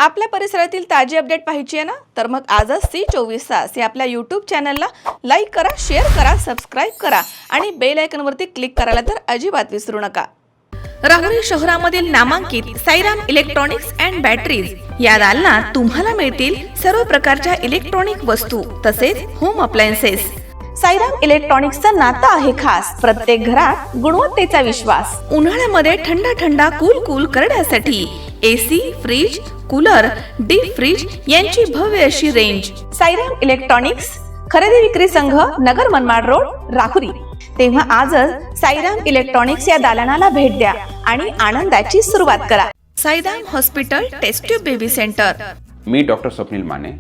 आपल्या परिसरातील ताजी अपडेट पाहिजे आहे ना, तर मग आजच C24 तास या आपल्या यूट्यूब चॅनलला लाईक करा, शेअर करा, सबस्क्राईब करा आणि बेल आयकॉनवरती क्लिक करायला तर अजिबात विसरू नका। राहुरी शहरामधील नामांकित साईराम इलेक्ट्रॉनिक्स अँड बॅटरीज या दालनात तुम्हाला मिळतील सर्व प्रकारच्या इलेक्ट्रॉनिक वस्तू तसेच होम अप्लायन्सेस। साईराम इलेक्ट्रॉनिक्सचं नातं आहे खास, प्रत्येक घरात गुणवत्तेचा विश्वास। उन्हाळ्यामध्ये थंड थंड कूल करण्यासाठी AC, fridge, cooler, deep freeze यांची भव्य अशी रेंज। साईराम इलेक्ट्रॉनिक्स खरेदी विक्री संघ, नगर मनमाड रोड, राहुरी। तेव्हा आजच साईराम इलेक्ट्रॉनिक्स या दालनाला भेट द्या आणि आनंदाची सुरुवात करा। Sairam hospital test tube baby centre. मी डॉक्टर स्वप्नील माने,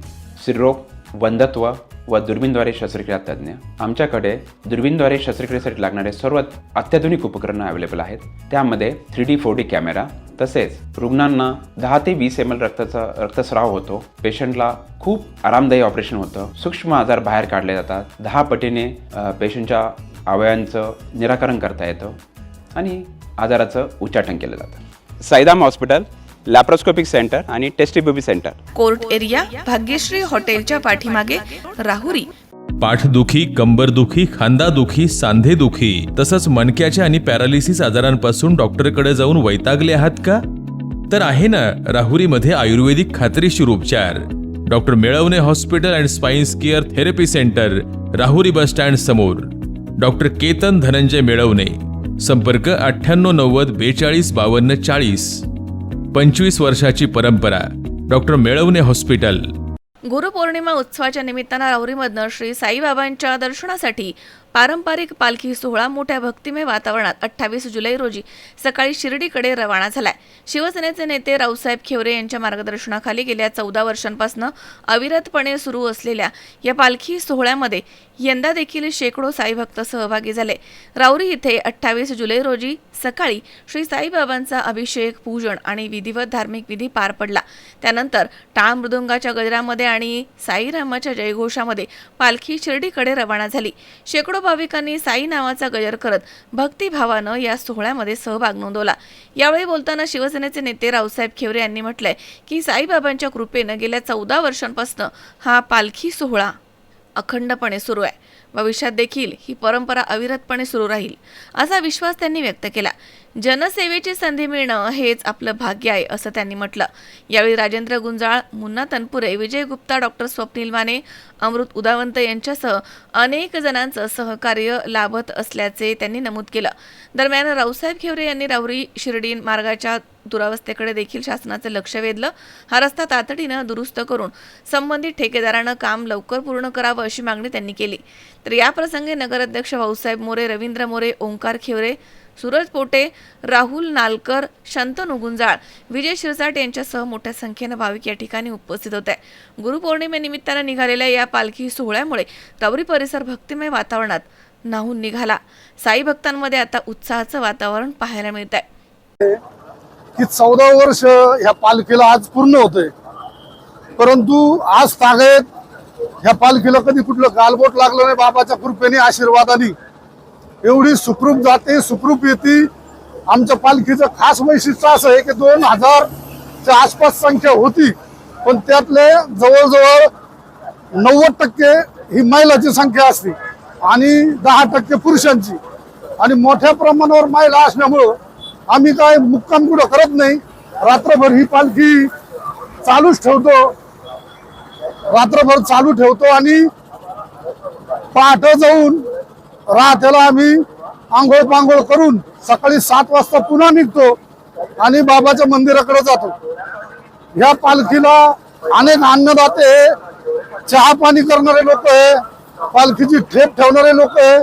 स्त्रीरोग, वंध्यत्व व दुर्बीणद्वारे शस्त्रक्रिया तज्ञ। आमच्याकडे दुर्बीणद्वारे शस्त्रक्रियेसाठी लागणारे सर्व अत्याधुनिक उपकरणं अवेलेबल आहेत। त्यामध्ये 3D 4D कॅमेरा, तसेच रुग्णांना 10 ते 20 ml रक्तस्राव होतो। पेशंटला खूप आरामदायी ऑपरेशन होतं। सूक्ष्म आजार बाहेर काढले जातात। 10 पटीने पेशंटच्या अवयवांचं निराकरण करता येतं आणि आजाराचं उच्चाटन केलं जातं। साईराम हॉस्पिटल, लॅप्रोस्कोपिक सेंटर आणि test baby centre, court area, Bhagyashree हॉटेलच्या पाठीमागे, राहुरी। पाठदुखी, कंबरदुखी, खांदादुखी, सांधेदुखी तसंच मणक्याच्या आणि पॅरालिसिस आजारांपासून डॉक्टरकडे जाऊन वैतागले आहात का? तर आहे ना राहुरीमध्ये आयुर्वेदिक खात्रीशीर उपचार। Doctor Melavane hospital and spines care therapy centre, Rahuri bus stand समोर। डॉक्टर केतन धनंजय मेळवणे, संपर्क 9890 42 52 40। 25 वर्षाची परंपरा, डॉक्टर मेळवणे हॉस्पिटल। गुरुपौर्णिमा उत्सवाच्या निमित्तानं राहुरीमधनं श्री साईबाबांच्या दर्शनासाठी पारंपरिक पालखी सोहळा मोठ्या भक्तिमय वातावरणात 28 जुलै रोजी सकाळी शिर्डीकडे रवाना झालाय। शिवसेनेचे नेते रावसाहेब खेवरे यांच्या मार्गदर्शनाखाली गेल्या 14 वर्षांपासून अविरतपणे सुरू असलेल्या या पालखी सोहळ्यामध्ये यंदा देखील शेकडो साईभक्त सहभागी झाले। राहुरी इथे 28 जुलै रोजी सकाळी श्री साईबाबांचा अभिषेक, पूजन आणि विधिवत धार्मिक विधी पार पडला। त्यानंतर टाळ मृदुंगाच्या गजरामध्ये आणि साईरामाच्या जयघोषामध्ये पालखी शिर्डीकडे रवाना झाली। शेकडो भाविकांनी साई नावाचा गजर करत भक्तिभावानं या सोहळ्यामध्ये सहभाग नोंदवला। यावेळी बोलताना शिवसेनेचे नेते रावसाहेब खेवरे यांनी म्हटलंय की साईबाबांच्या कृपेनं गेल्या 14 वर्षांपासून हा पालखी सोहळा अखंडपणे सुरू आहे। भविष्यात देखील ही परंपरा अविरतपणे सुरू राहील असा विश्वास त्यांनी व्यक्त केला। जनसेवेची संधी मिळणं हेच आपलं भाग्य आहे असं त्यांनी म्हटलं। यावेळी राजेंद्र गुंजाळ, मुन्ना तनपुरे, विजय गुप्ता, डॉक्टर स्वप्नील माने, अमृत उदावंत यांच्यासह अनेक जणांचं सहकार्य लाभत असल्याचे त्यांनी नमूद केलं। दरम्यान रावसाहेब खेवरे यांनी राहुरी शिर्डी मार्गाच्या दुरावस्थेकडे देखील शासनाचे लक्ष वेधलं। हा रस्ता तातडीनं दुरुस्त करून संबंधित ठेकेदारानं काम लवकर पूर्ण करावं अशी मागणी त्यांनी केली। तर या प्रसंगी नगराध्यक्ष भाऊसाहेब मोरे, रवींद्र मोरे, ओंकार खेवरे, सूरज पोटे, राहुल नालकर, शंतनू गुंजाळ, विजय शिरसाट यांच्यासह मोठ्या संख्येनं भाविक या ठिकाणी उपस्थित होते। गुरुपौर्णिमेनिमित्तानं निघालेल्या या पालखी सोहळ्यामुळे राहुरी परिसर भक्तिमय वातावरणात न्हाऊन निघाला। साई भक्तांमध्ये आता उत्साहाचं वातावरण पाहायला मिळत आहे की 14 वर्ष ह्या पालखीला आज पूर्ण होते, परंतु आज तागेत ह्या पालखीला कधी कुठलं गालबोट लागलं नाही। बाबाच्या कृपेने, आशीर्वादाने एवढी सुखरूप जाते, सुखरूप येते। आमच्या पालखीचं खास वैशिष्ट्य असं आहे की 2000च्या आसपास संख्या होती, पण त्यातले जवळजवळ 90% ही महिलाची संख्या असते आणि 10% पुरुषांची। आणि मोठ्या प्रमाणावर महिला असल्यामुळं आम्ही काय मुक्काम कुठं करत नाही, रात्रभर ही पालखी चालूच ठेवतो, रात्रभर चालू ठेवतो आणि पहाटे जाऊन रात्याला आम्ही आंघोळ पांघोळ करून सकाळी 7 वाजता पुन्हा निघतो आणि बाबाच्या मंदिराकडे जातो। या पालखीला अनेक अन्नदाते, चहा पाणी करणारे लोक आहे, पालखीची ठेप ठेवणारे लोक आहे।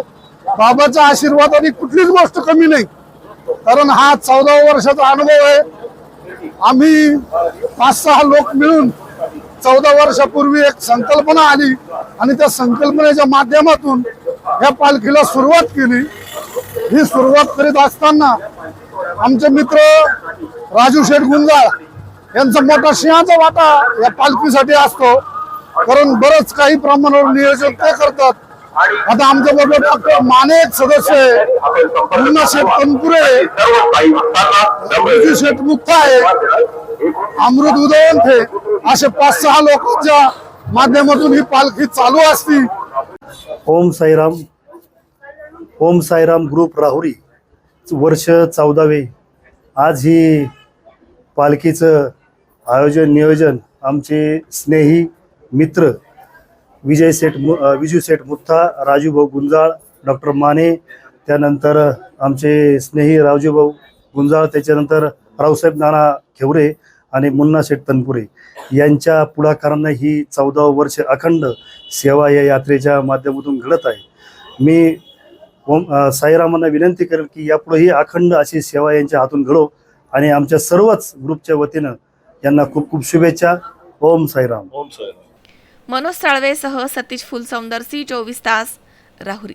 बाबाच्या आशीर्वादाने कुठलीच गोष्ट कमी नाही, कारण हा 14 वर्षाचा अनुभव आहे। आम्ही 5-6 लोक मिळून 14 वर्षापूर्वी एक संकल्पना आली आणि त्या संकल्पनेच्या माध्यमातून या पालखीला सुरुवात केली। ही सुरुवात करीत असताना आमचे मित्र राजू शेठ गुंजाळ यांचा मोठा सिंहाचा वाटा या पालखीसाठी असतो, कारण बरंच काही प्रमाणावर नियोजन ते करतात। आता आमच्या बरोबर डॉक्टर माने सदस्य आहे, मुन्ना शेठ तनपुरे, शेठ मुक्ता आहे, अमृत उदयन थे असे 5-6 लोकांच्या माध्यमातून ही पालखी चालू असती. ओम साईराम ग्रुप राहुरी वर्ष 14वे. आज ही पालखीचं नियोजन आमचे स्नेही मित्र विजू सेठ मुत्था, राजूभाऊ गुंजाळ, डॉक्टर माने, त्यानंतर आमचे स्नेही राजूभाऊ गुंजाळ, त्याच्यानंतर रावसाहेब नाना खेवरे आणि मुन्ना शेठ तनपुरे यांच्या पुढाकारानं ही 14 वर्ष अखंड सेवा या यात्रेच्या माध्यमातून घडत आहे. मी साईरामांना विनंती करेल की यापुढेही अखंड अशी सेवा यांच्या हातून घडो आणि आमच्या सर्वच ग्रुपच्या वतीनं यांना खूप खूप शुभेच्छा. ओम साईराम. मनोज साळवेसह सतीश फुलसौंदर, सी 24 तास, राहुरी.